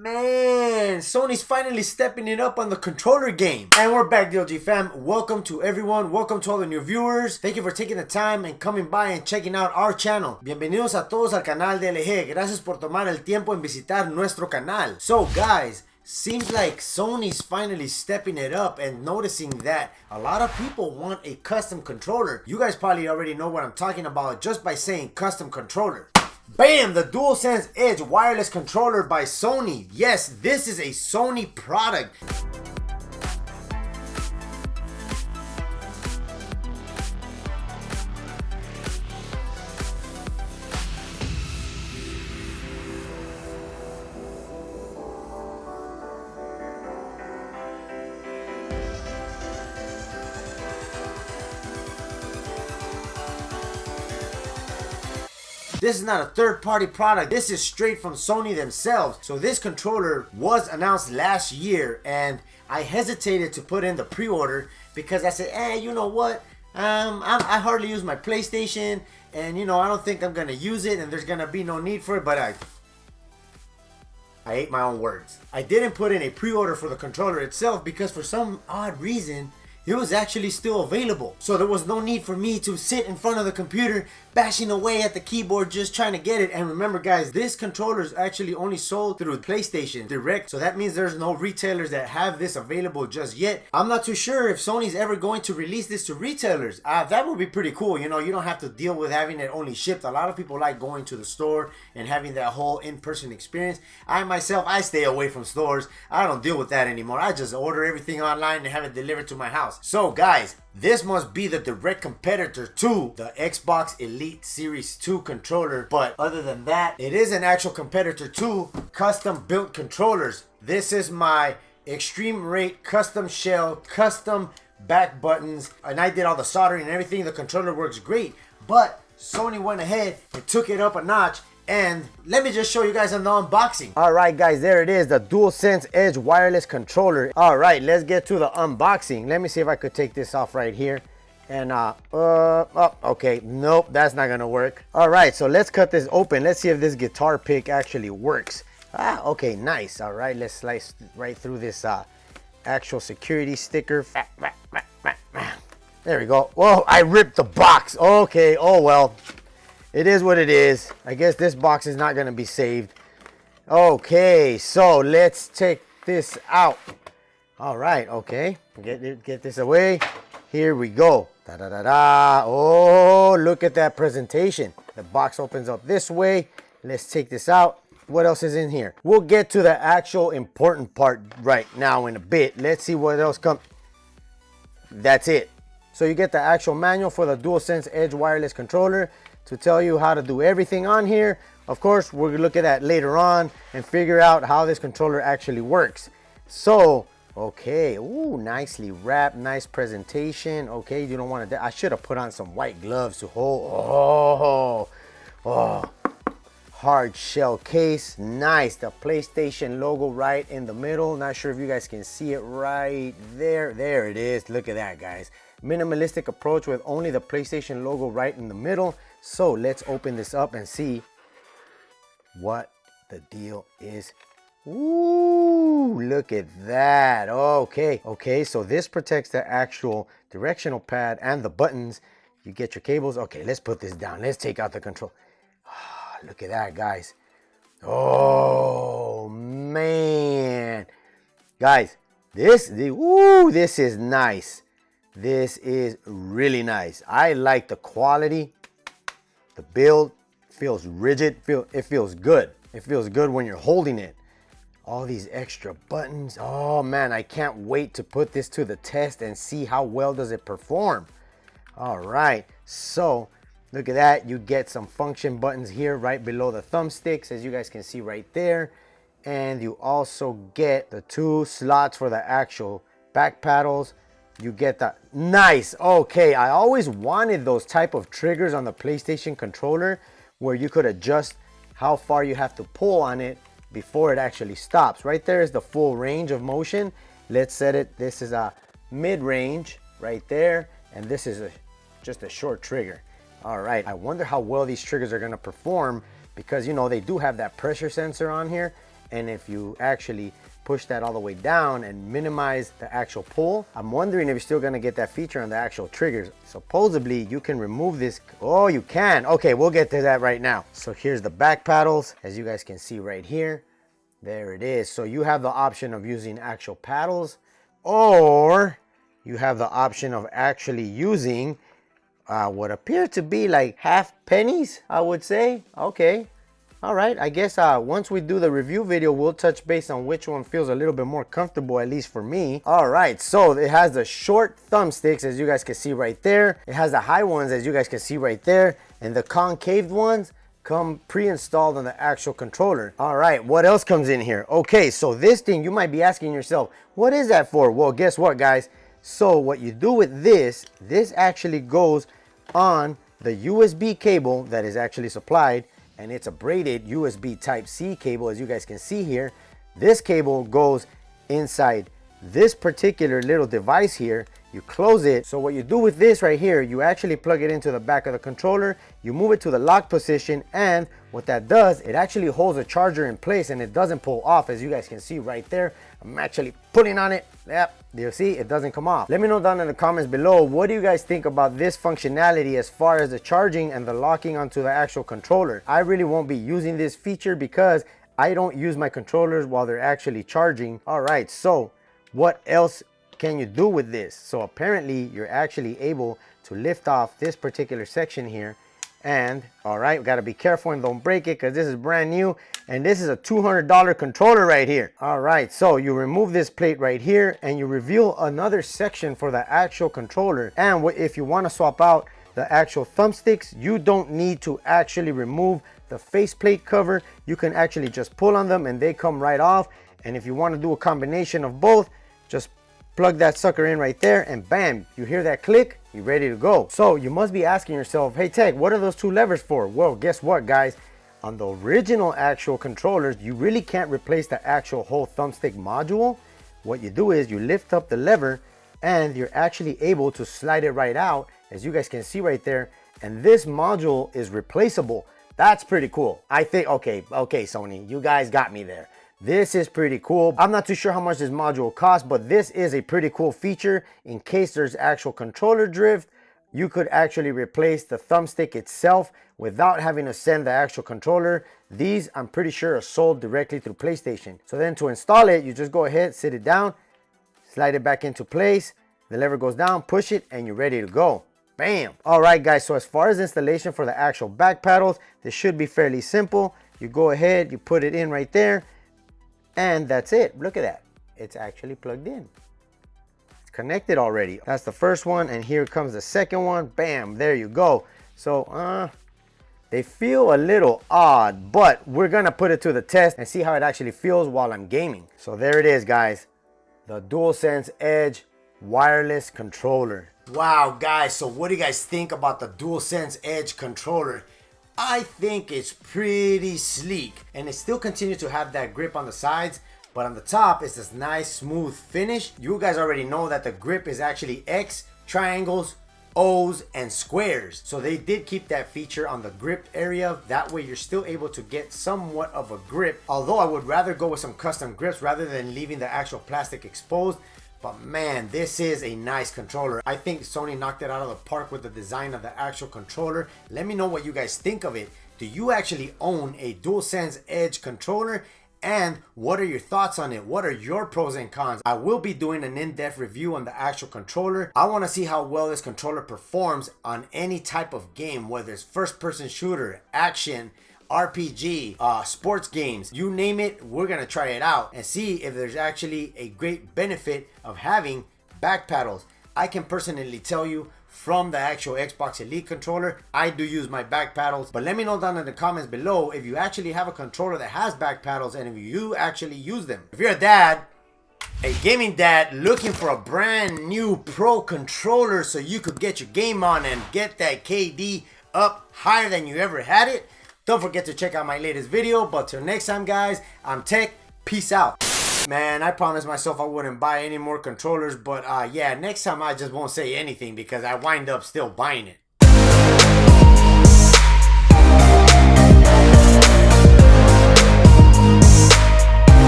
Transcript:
Man, Sony's finally stepping it up on the controller game. And we're back, DLG fam. Welcome to everyone. Welcome to all the new viewers. Thank you for taking the time and coming by and checking out our channel. Bienvenidos a todos al canal de LG. Gracias por tomar el tiempo en visitar nuestro canal. So guys, seems like Sony's finally stepping it up and noticing that a lot of people want a custom controller. You guys probably already know what I'm talking about just by saying custom controller. Bam! The DualSense Edge wireless controller by Sony. Yes, this is a Sony product. This is not a third-party product. This is straight from Sony themselves. So this controller was announced last year and I hesitated to put in the pre-order because I said, you know what? I hardly use my PlayStation and I don't think I'm gonna use it and there's gonna be no need for it, but I ate my own words. I didn't put in a pre-order for the controller itself because for some odd reason, it was actually still available. So there was no need for me to sit in front of the computer bashing away at the keyboard just trying to get it. And remember guys, this controller is actually only sold through PlayStation Direct. So that means there's no retailers that have this available just yet. I'm not too sure if Sony's ever going to release this to retailers. That would be pretty cool. You don't have to deal with having it only shipped. A lot of people like going to the store and having that whole in-person experience. I myself, I stay away from stores. I don't deal with that anymore. I just order everything online and have it delivered to my house. So guys, this must be the direct competitor to the Xbox Elite Series 2 controller. But other than that, it is an actual competitor to custom built controllers. This is my Extreme Rate custom shell, custom back buttons, and I did all the soldering and everything. The controller works great, but Sony went ahead and took it up a notch. And let me just show you guys an unboxing. All right, guys, there it is, the DualSense Edge wireless controller. All right, let's get to the unboxing. Let me see if I could take this off right here. And, okay, nope, that's not gonna work. All right, so let's cut this open. Let's see if this guitar pick actually works. Okay, nice. All right, let's slice right through this actual security sticker. There we go. Whoa, I ripped the box. Okay, oh well. It is what it is. I guess this box is not going to be saved. Okay, so let's take this out. All right, okay. Get this away. Here we go. Da-da-da-da. Oh, look at that presentation. The box opens up this way. Let's take this out. What else is in here? We'll get to the actual important part right now in a bit. Let's see what else comes. That's it. So you get the actual manual for the DualSense Edge wireless controller to tell you how to do everything on here. Of course, we'll look at that later on and figure out how this controller actually works. So, okay, ooh, nicely wrapped, nice presentation. Okay, you don't want to, I should have put on some white gloves to hold. Oh, hard shell case, nice. The PlayStation logo right in the middle. Not sure if you guys can see it right there. There it is, look at that, guys. Minimalistic approach with only the PlayStation logo right in the middle. So let's open this up and see what the deal is. Ooh, look at that. Okay, so this protects the actual directional pad and the buttons. You get your cables. Okay, let's put this down. Let's take out the control. Look at that, guys. Oh man, guys, this is nice. This is really nice. I like the quality. The build feels rigid. It feels good. It feels good when you're holding it. All these extra buttons. Oh man, I can't wait to put this to the test and see how well does it perform. All right, so look at that. You get some function buttons here right below the thumbsticks, as you guys can see right there. And you also get the 2 slots for the actual back paddles. You get that. Nice. Okay, I always wanted those type of triggers on the PlayStation controller where you could adjust how far you have to pull on it before it actually stops. Right there is the full range of motion. Let's set it. This is a mid-range right there, and this is just a short trigger. All right, I wonder how well these triggers are going to perform because they do have that pressure sensor on here, And if you actually push that all the way down and minimize the actual pull, I'm wondering if you're still gonna get that feature on the actual triggers. Supposedly you can remove this. Oh, you can. Okay, we'll get to that right now. So here's the back paddles, as you guys can see right here. There it is. So you have the option of using actual paddles, or you have the option of actually using what appear to be like half pennies, I would say. Okay. All right, I guess once we do the review video, we'll touch base on which one feels a little bit more comfortable, at least for me. All right, so it has the short thumbsticks, as you guys can see right there. It has the high ones, as you guys can see right there. And the concave ones come pre-installed on the actual controller. All right, what else comes in here? Okay, so this thing, you might be asking yourself, what is that for? Well, guess what, guys? So what you do with this actually goes on the USB cable that is actually supplied, and it's a braided USB Type-C cable, as you guys can see here. This cable goes inside this particular little device here. You close it. So what you do with this right here, you actually plug it into the back of the controller, you move it to the lock position, and what that does, it actually holds the charger in place and it doesn't pull off, as you guys can see right there. I'm actually pulling on it. Yep, you see, it doesn't come off. Let me know down in the comments below, what do you guys think about this functionality as far as the charging and the locking onto the actual controller? I really won't be using this feature because I don't use my controllers while they're actually charging. All right, so what else can you do with this? So apparently you're actually able to lift off this particular section here. And all right, we gotta be careful and don't break it because this is brand new, and this is a $200 controller right here. All right, so you remove this plate right here and you reveal another section for the actual controller. And if you want to swap out the actual thumbsticks, you don't need to actually remove the faceplate cover. You can actually just pull on them and they come right off. And if you want to do a combination of both, just plug that sucker in right there and bam, you hear that click, you're ready to go. So you must be asking yourself, hey tEcK, what are those two levers for? Well, guess what, guys? On the original actual controllers, you really can't replace the actual whole thumbstick module. What you do is you lift up the lever and you're actually able to slide it right out, as you guys can see right there. And this module is replaceable. That's pretty cool. I think, okay, Sony, you guys got me there. This is pretty cool. I'm not too sure how much this module costs, but this is a pretty cool feature. In case there's actual controller drift, you could actually replace the thumbstick itself without having to send the actual controller. These, I'm pretty sure, are sold directly through PlayStation. So then to install it, you just go ahead, sit it down, slide it back into place. The lever goes down, push it, and you're ready to go. Bam. All right, guys, so as far as installation for the actual back paddles, this should be fairly simple. You go ahead, you put it in right there, and that's it. Look at that. It's actually plugged in. It's connected already. That's the first one, and here comes the second one. Bam, there you go. So they feel a little odd, but we're gonna put it to the test and see how it actually feels while I'm gaming. So there it is, guys, the DualSense Edge wireless controller. Wow, guys, so what do you guys think about the DualSense Edge controller? I think it's pretty sleek, and it still continues to have that grip on the sides, but on the top it's this nice smooth finish. You guys already know that the grip is actually X, triangles, O's, and squares. So they did keep that feature on the grip area. That way you're still able to get somewhat of a grip. Although I would rather go with some custom grips rather than leaving the actual plastic exposed. But man, this is a nice controller. I think Sony knocked it out of the park with the design of the actual controller. Let me know what you guys think of it. Do you actually own a DualSense Edge controller? And what are your thoughts on it? What are your pros and cons? I will be doing an in-depth review on the actual controller. I want to see how well this controller performs on any type of game, whether it's first-person shooter, action, RPG, sports games, you name it, we're gonna try it out and see if there's actually a great benefit of having back paddles. I can personally tell you from the actual Xbox Elite controller, I do use my back paddles, but let me know down in the comments below if you actually have a controller that has back paddles and if you actually use them. If you're a dad, a gaming dad looking for a brand new pro controller so you could get your game on and get that KD up higher than you ever had it, don't forget to check out my latest video. But till next time, guys, I'm tEcK. Peace out. Man, I promised myself I wouldn't buy any more controllers, but yeah, next time I just won't say anything because I wind up still buying it.